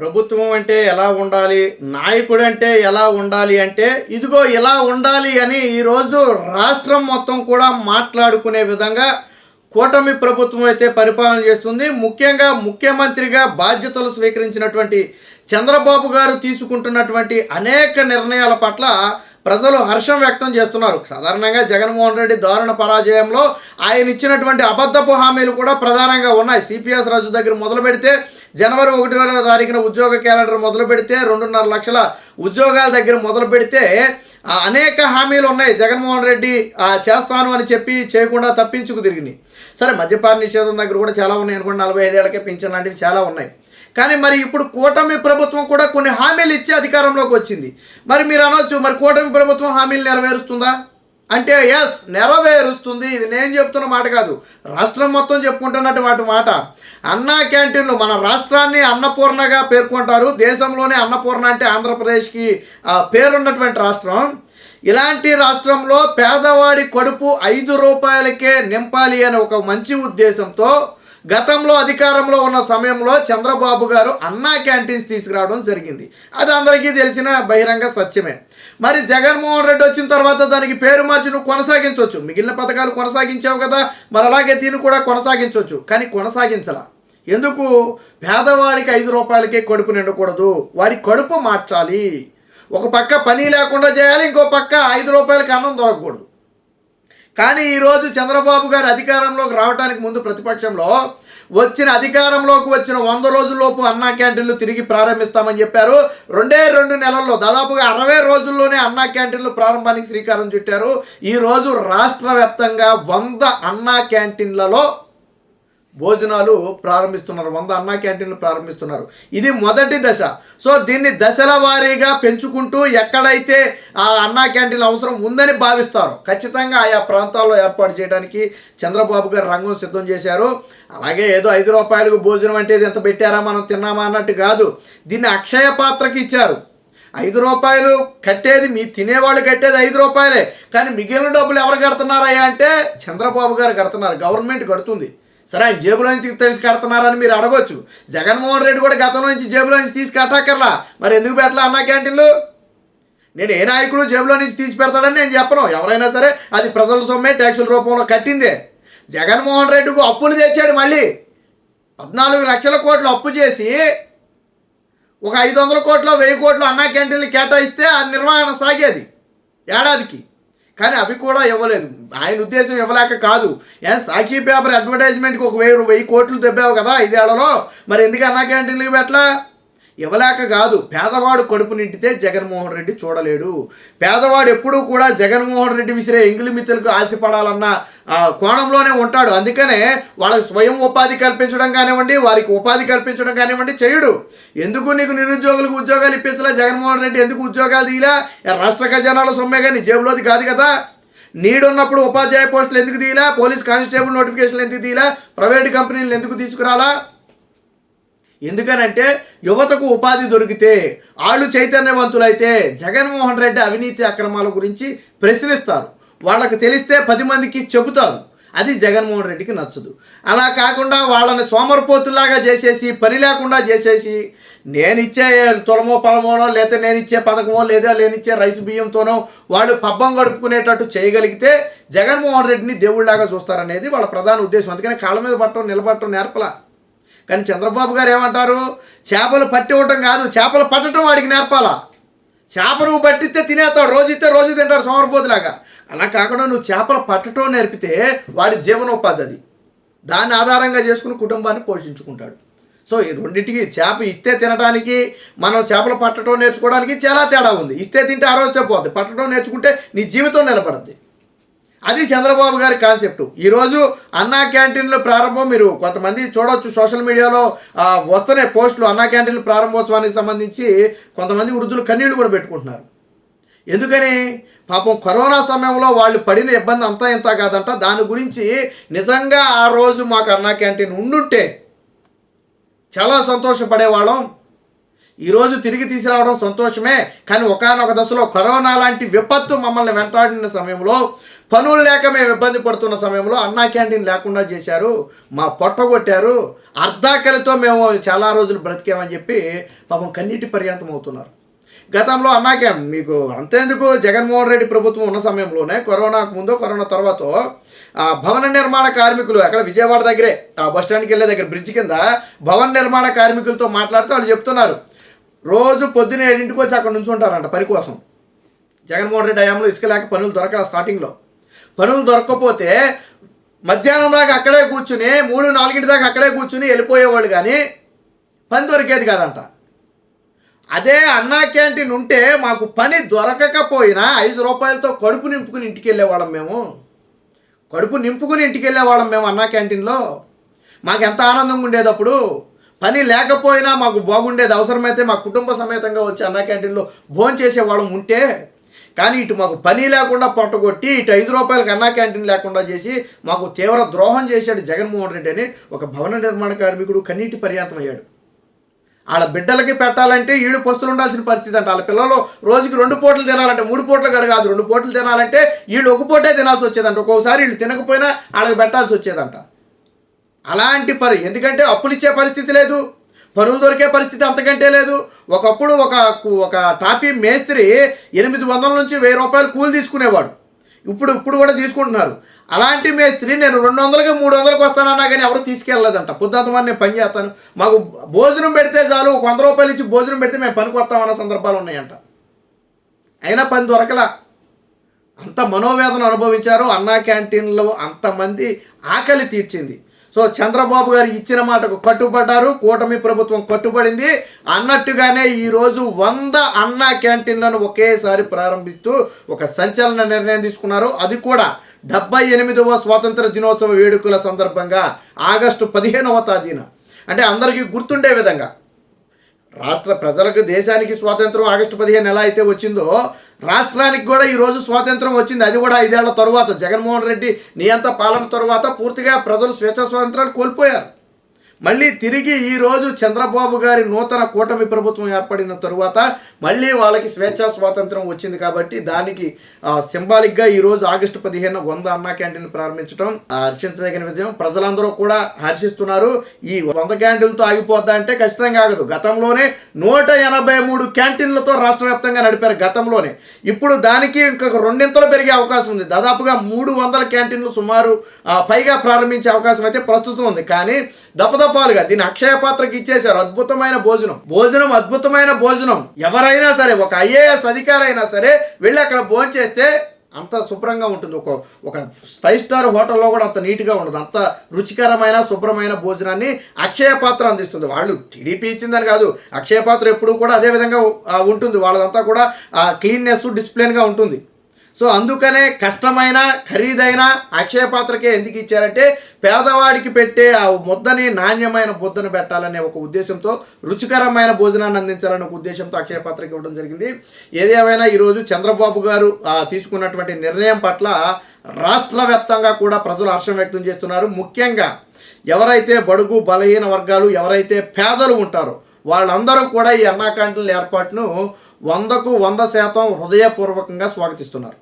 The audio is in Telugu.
ప్రభుత్వం అంటే ఎలా ఉండాలి? నాయకుడు అంటే ఎలా ఉండాలి? అంటే ఇదిగో ఇలా ఉండాలి అని ఈరోజు రాష్ట్రం మొత్తం కూడా మాట్లాడుకునే విధంగా కూటమి ప్రభుత్వం అయితే పరిపాలన చేస్తుంది. ముఖ్యంగా ముఖ్యమంత్రిగా బాధ్యతలు స్వీకరించినటువంటి చంద్రబాబు గారు తీసుకుంటున్నటువంటి అనేక నిర్ణయాల పట్ల ప్రజలు హర్షం వ్యక్తం చేస్తున్నారు. సాధారణంగా జగన్మోహన్ రెడ్డి దారుణ పరాజయంలో ఆయన ఇచ్చినటువంటి అబద్ధపు హామీలు కూడా ప్రధానంగా ఉన్నాయి. సిపిఎస్ రాజు దగ్గర మొదలు పెడితే జనవరి 1వ తారీఖున ఉద్యోగ క్యాలెండర్ మొదలు పెడితే 2.5 లక్షల ఉద్యోగాల దగ్గర మొదలు పెడితే అనేక హామీలు ఉన్నాయి. జగన్మోహన్ రెడ్డి చేస్తాను అని చెప్పి చేయకుండా తప్పించుకు తిరిగినాయి. సరే, మద్యపాన నిషేధం దగ్గర కూడా చాలా ఉన్నాయి అనుకోండి, 45 ఏళ్ళకే పింఛన్ లాంటివి చాలా ఉన్నాయి. కానీ మరి ఇప్పుడు కూటమి ప్రభుత్వం కూడా కొన్ని హామీలు ఇచ్చి అధికారంలోకి వచ్చింది. మరి మీరు అనొచ్చు, మరి కూటమి ప్రభుత్వం హామీలు నెరవేరుస్తుందా అంటే ఎస్, నెరవేరుస్తుంది. ఇది నేను చెప్తున్న మాట కాదు, రాష్ట్రం మొత్తం చెప్పుకుంటున్నటువంటి మాట. అన్నా క్యాంటీన్లు మన రాష్ట్రాన్ని అన్నపూర్ణగా పేర్కొంటారు. దేశంలోనే అన్నపూర్ణ అంటే ఆంధ్రప్రదేశ్కి పేరున్నటువంటి రాష్ట్రం. ఇలాంటి రాష్ట్రంలో పేదవాడి కడుపు 5 రూపాయలకే నింపాలి అనే ఒక మంచి ఉద్దేశంతో గతంలో అధికారంలో ఉన్న సమయంలో చంద్రబాబు గారు అన్నా క్యాంటీన్స్ తీసుకురావడం జరిగింది. అది అందరికీ తెలిసిన బహిరంగ సత్యమే. మరి జగన్మోహన్ రెడ్డి వచ్చిన తర్వాత దానికి పేరు మార్చి నువ్వు కొనసాగించవచ్చు, మిగిలిన పథకాలు కొనసాగించావు కదా, మరి అలాగే దీన్ని కూడా కొనసాగించవచ్చు. కానీ కొనసాగించాల ఎందుకు? పేదవాడికి 5 రూపాయలకే కడుపు నిండకూడదు, వాడి కడుపు మార్చాలి. ఒక పక్క పని లేకుండా చేయాలి, ఇంకో పక్క 5 రూపాయలకి అన్నం దొరకకూడదు. కానీ ఈరోజు చంద్రబాబు గారు అధికారంలోకి రావడానికి ముందు ప్రతిపక్షంలో అధికారంలోకి వచ్చిన 100 రోజుల్లోపు అన్నా క్యాంటీన్లు తిరిగి ప్రారంభిస్తామని చెప్పారు. 2 నెలల్లో దాదాపుగా 60 రోజుల్లోనే అన్నా క్యాంటీన్లు ప్రారంభానికి శ్రీకారం చుట్టారు. ఈరోజు రాష్ట్ర వ్యాప్తంగా 100 అన్నా క్యాంటీన్లలో భోజనాలు ప్రారంభిస్తున్నారు, 100 అన్నా క్యాంటీన్లు ప్రారంభిస్తున్నారు. ఇది మొదటి దశ. సో దీన్ని దశల వారీగా పెంచుకుంటూ ఎక్కడైతే ఆ అన్నా క్యాంటీన్ల అవసరం ఉందని భావిస్తారో ఖచ్చితంగా ఆయా ప్రాంతాల్లో ఏర్పాటు చేయడానికి చంద్రబాబు గారు రంగం సిద్ధం చేశారు. అలాగే ఏదో 5 రూపాయలకు భోజనం అంటే ఎంత పెట్టారా, మనం తిన్నామా అన్నట్టు కాదు. దీన్ని అక్షయ పాత్రకి ఇచ్చారు. 5 రూపాయలు కట్టేది, మీ తినేవాళ్ళు కట్టేది 5 రూపాయలే. కానీ మిగిలిన డబ్బులు ఎవరు కడుతున్నారయ్యా అంటే చంద్రబాబు గారు కడుతున్నారు, గవర్నమెంట్ కడుతుంది. సరే, ఆయన జేబులో నుంచి తెలిసి కడుతున్నారని మీరు అడగొచ్చు. జగన్మోహన్ రెడ్డి కూడా గతంలో నుంచి జేబులో నుంచి తీసి కట్టక్కర్లా, మరి ఎందుకు పెట్టలా అన్నా క్యాంటీన్లు? నేను ఏ నాయకుడు జేబులో నుంచి తీసి పెడతాడని నేను చెప్పను. ఎవరైనా సరే అది ప్రజల సొమ్మే, ట్యాక్సుల రూపంలో కట్టిందే. జగన్మోహన్ రెడ్డికి అప్పులు తెచ్చాడు, మళ్ళీ 14 లక్షల కోట్లు అప్పు చేసి ఒక 500 కోట్లు 1000 కోట్లు అన్నా క్యాంటీన్లు కేటాయిస్తే ఆ నిర్వహణ సాగేది ఏడాదికి. కానీ అవి కూడా ఇవ్వలేదు. ఆయన ఉద్దేశం ఇవ్వలేక కాదు, సాక్షి పేపర్ అడ్వర్టైజ్మెంట్కి ఒక 1000 కోట్లు తెప్పావు కదా 5 ఏళ్లలో, మరి ఎందుకు అన్నా క్యాంటీన్లకు పెట్టలా? ఇవ్వలేక కాదు, పేదవాడు కడుపు నిండితే జగన్మోహన్ రెడ్డి చూడలేడు. పేదవాడు ఎప్పుడూ కూడా జగన్మోహన్ రెడ్డి విసిరే ఎంగిలి మిత్రులకు ఆశపడాలన్న కోణంలోనే ఉంటాడు. అందుకనే వాళ్ళకి స్వయం ఉపాధి కల్పించడం కానివ్వండి, వారికి ఉపాధి కల్పించడం కానివ్వండి చేయడు. ఎందుకు నీకు నిరుద్యోగులకు ఉద్యోగాలు ఇప్పించలే జగన్మోహన్ రెడ్డి? ఎందుకు ఉద్యోగాలు తీయలా? రాష్ట్ర ఖజానాల సొమ్మే కానీ జేబులోది కాదు కదా. నీడున్నప్పుడు ఉపాధ్యాయ పోస్టులు ఎందుకు తీయలా? పోలీస్ కానిస్టేబుల్ నోటిఫికేషన్లు ఎందుకు తీయలా? ప్రైవేటు కంపెనీలు ఎందుకు తీసుకురాలా? ఎందుకనంటే యువతకు ఉపాధి దొరికితే, వాళ్ళు చైతన్యవంతులైతే జగన్మోహన్ రెడ్డి అవినీతి అక్రమాల గురించి ప్రశ్నిస్తారు. వాళ్ళకు తెలిస్తే 10 మందికి చెబుతారు. అది జగన్మోహన్ రెడ్డికి నచ్చదు. అలా కాకుండా వాళ్ళని సోమరిపోతులాగా చేసేసి, పని లేకుండా చేసేసి, నేనిచ్చే తులమో పొలమోనో, లేదా నేనిచ్చే పథకమో, లేదా నేనిచ్చే రైసు బియ్యంతోనో వాళ్ళు పబ్బం గడుపుకునేటట్టు చేయగలిగితే జగన్మోహన్ రెడ్డిని దేవుళ్లాగా చూస్తారనేది వాళ్ళ ప్రధాన ఉద్దేశం. అందుకని కాళ్ళ మీద పట్టడం నిలబడటం నేర్పలా. కానీ చంద్రబాబు గారు ఏమంటారు? చేపలు పట్టి ఇవ్వటం కాదు, చేపలు పట్టడం వాడికి నేర్పాలా. చేప నువ్వు పట్టిస్తే తినేస్తాడు, రోజు ఇస్తే రోజు తింటాడు సోమరిపోతులాగా. అలా కాకుండా నువ్వు చేపలు పట్టడం నేర్పితే వాడి జీవనోపాధి అది, దాన్ని ఆధారంగా చేసుకుని కుటుంబాన్ని పోషించుకుంటాడు. సో ఈ రెండింటికి, చేప ఇస్తే తినడానికి, మనం చేపలు పట్టడం నేర్చుకోవడానికి చాలా తేడా ఉంది. ఇస్తే తింటే ఆ రోజుతో పోద్ది, పట్టడం నేర్చుకుంటే నీ జీవితం నిలబడుద్ది. అది చంద్రబాబు గారి కాన్సెప్టు. ఈరోజు అన్నా క్యాంటీన్ల ప్రారంభం మీరు కొంతమంది చూడవచ్చు, సోషల్ మీడియాలో వస్తున్నాయి పోస్టులు. అన్నా క్యాంటీన్ల ప్రారంభోత్సవానికి సంబంధించి కొంతమంది వృద్ధులు కన్నీళ్లు కూడా పెట్టుకుంటున్నారు. ఎందుకని? పాపం కరోనా సమయంలో వాళ్ళు పడిన ఇబ్బంది అంతా ఇంత కాదంట. దాని గురించి నిజంగా ఆ రోజు మాకు అన్నా క్యాంటీన్ ఉండుంటే చాలా సంతోషపడేవాళ్ళం. ఈరోజు తిరిగి తీసుకురావడం సంతోషమే. కానీ ఒకానొక దశలో కరోనా లాంటి విపత్తు మమ్మల్ని వెంటాడిన సమయంలో పనులు లేక మేము ఇబ్బంది పడుతున్న సమయంలో అన్నా క్యాంటీన్ లేకుండా చేశారు, మా పొట్ట కొట్టారు, అర్ధాకలితో మేము చాలా రోజులు బ్రతికామని చెప్పి పాపం కన్నీటి పర్యంతం అవుతున్నారు. గతంలో అన్నా క్యాంప్ మీకు అంతేందుకు జగన్మోహన్ రెడ్డి ప్రభుత్వం ఉన్న సమయంలోనే కరోనాకు ముందు కరోనా తర్వాత భవన నిర్మాణ కార్మికులు అక్కడ విజయవాడ దగ్గరే ఆ బస్టాండ్కి వెళ్ళే దగ్గర బ్రిడ్జ్ కింద భవన నిర్మాణ కార్మికులతో మాట్లాడుతూ వాళ్ళు చెప్తున్నారు, రోజు పొద్దున్న 7 వచ్చి అక్కడ నుంచి ఉంటారంట పని కోసం. జగన్మోహన్ రెడ్డి హయాంలో ఇసుక లేక పనులు దొరకల, స్టార్టింగ్లో పనులు దొరకకపోతే మధ్యాహ్నం దాకా అక్కడే కూర్చుని 3-4 దాకా అక్కడే కూర్చుని వెళ్ళిపోయేవాళ్ళు, కానీ పని దొరికేది కాదంట. అదే అన్నా క్యాంటీన్ ఉంటే మాకు పని దొరకకపోయినా 5 రూపాయలతో కడుపు నింపుకుని ఇంటికి వెళ్ళేవాళ్ళం మేము. అన్నా క్యాంటీన్లో మాకు ఎంత ఆనందంగా ఉండేది. అప్పుడు పని లేకపోయినా మాకు బాగుండేది. అవసరమైతే మా కుటుంబ సమేతంగా వచ్చి అన్నా క్యాంటీన్లో భోజనం చేసేవాళ్ళం ఉంటే. కానీ ఇటు మాకు పని లేకుండా పొట్టగొట్టి ఇటు 5 రూపాయలకి అన్నా క్యాంటీన్ లేకుండా చేసి మాకు తీవ్ర ద్రోహం చేశాడు జగన్మోహన్ రెడ్డి అని ఒక భవన నిర్మాణ కార్మికుడు కన్నీటి పర్యంతం అయ్యాడు. వాళ్ళ బిడ్డలకి పెట్టాలంటే ఈడు పస్తులు ఉండాల్సిన పరిస్థితి అంట. వాళ్ళ పిల్లలు రోజుకి 2 పూటలు తినాలంటే 3 పూటలు కాదు 2 పూటలు తినాలంటే వీళ్ళు 1 పూటే తినాల్సి వచ్చేదంట. ఒక్కొక్కసారి వీళ్ళు తినకపోయినా వాళ్ళకి పెట్టాల్సి వచ్చేదంట. అలాంటి ఎందుకంటే అప్పులు ఇచ్చే పరిస్థితి లేదు, పనులు దొరికే పరిస్థితి అంతకంటే లేదు. ఒకప్పుడు ఒక టాపీ మేస్త్రి 800 నుంచి 1000 రూపాయలు కూలి తీసుకునేవాడు. ఇప్పుడు కూడా తీసుకుంటున్నారు. అలాంటి మేస్త్రి నేను 200కి 300కి వస్తానన్నా కానీ ఎవరు తీసుకెళ్ళలేదంట. పొద్దుంతమని నేను పని చేస్తాను, మాకు భోజనం పెడితే చాలు, 100 రూపాయలు ఇచ్చి భోజనం పెడితే మేము పనికి వస్తామన్న సందర్భాలు ఉన్నాయంట. అయినా పని దొరకలా. అంత మనోవేదన అనుభవించారు. అన్నా క్యాంటీన్లో అంతమంది ఆకలి తీర్చింది. సో చంద్రబాబు గారు ఇచ్చిన మాటకు కట్టుబడ్డారు, కూటమి ప్రభుత్వం కట్టుబడింది. అన్నట్టుగానే ఈరోజు 100 అన్నా క్యాంటీన్లను ఒకేసారి ప్రారంభిస్తూ ఒక సంచలన నిర్ణయం తీసుకున్నారు. అది కూడా 78వ స్వాతంత్ర దినోత్సవ వేడుకల సందర్భంగా ఆగస్టు 15వ తేదీన, అంటే అందరికీ గుర్తుండే విధంగా రాష్ట్ర ప్రజలకు దేశానికి స్వాతంత్రం ఆగస్టు 15 ఎలా అయితే వచ్చిందో రాష్ట్రానికి కూడా ఈరోజు స్వాతంత్రం వచ్చింది. అది కూడా 5 ఏళ్ల తరువాత జగన్మోహన్ రెడ్డి నియంత పాలన తరువాత పూర్తిగా ప్రజలు స్వేచ్ఛా స్వాతంత్రాలు కోల్పోయారు. మళ్ళీ తిరిగి ఈరోజు చంద్రబాబు గారి నూతన కూటమి ప్రభుత్వం ఏర్పడిన తరువాత మళ్ళీ వాళ్ళకి స్వేచ్ఛా స్వాతంత్రం వచ్చింది. కాబట్టి దానికి సింబాలిక్గా ఈరోజు ఆగస్టు 15 100 అన్నా క్యాంటీన్లు ప్రారంభించడం హర్షించదగిన విషయం. ప్రజలందరూ కూడా హర్షిస్తున్నారు. ఈ 100 క్యాంటీన్లతో ఆగిపోద్దా అంటే ఖచ్చితంగా ఆగదు. గతంలోనే 183 క్యాంటీన్లతో రాష్ట్ర వ్యాప్తంగా నడిపారు గతంలోనే. ఇప్పుడు దానికి ఇంకొక 2 పెరిగే అవకాశం ఉంది. దాదాపుగా 300 క్యాంటీన్లు సుమారు పైగా ప్రారంభించే అవకాశం అయితే ప్రస్తుతం ఉంది. కానీ దఫదఫాలుగా దీన్ని అక్షయ పాత్రకి ఇచ్చేశారు. అద్భుతమైన అద్భుతమైన భోజనం. ఎవరైనా సరే, ఒక IAS అధికారి అయినా సరే వెళ్ళి అక్కడ భోజనం చేస్తే అంత శుభ్రంగా ఉంటుంది. ఒక 5 స్టార్ హోటల్లో కూడా అంత నీట్గా ఉండదు. అంత రుచికరమైన శుభ్రమైన భోజనాన్ని అక్షయ పాత్ర అందిస్తుంది. వాళ్ళు టీడీపీ ఇచ్చిందని కాదు, అక్షయ పాత్ర ఎప్పుడు కూడా అదే విధంగా ఉంటుంది. వాళ్ళదంతా కూడా క్లీన్నెస్ డిసిప్లిన్గా ఉంటుంది. సో అందుకనే కష్టమైన ఖరీదైన అక్షయ పాత్రకే ఎందుకు ఇచ్చారంటే పేదవాడికి పెట్టే ఆ ముద్దని నాణ్యమైన ముద్దను పెట్టాలనే ఒక ఉద్దేశంతో, రుచికరమైన భోజనాన్ని అందించాలనే ఒక ఉద్దేశంతో అక్షయ పాత్రకి ఇవ్వడం జరిగింది. ఏదేమైనా ఈరోజు చంద్రబాబు గారు తీసుకున్నటువంటి నిర్ణయం పట్ల రాష్ట్ర వ్యాప్తంగా కూడా ప్రజలు హర్షం వ్యక్తం చేస్తున్నారు. ముఖ్యంగా ఎవరైతే బడుగు బలహీన వర్గాలు, ఎవరైతే పేదలు ఉంటారో వాళ్ళందరూ కూడా ఈ అన్నా క్యాంటీన్ల ఏర్పాటును 100% హృదయపూర్వకంగా స్వాగతిస్తున్నారు.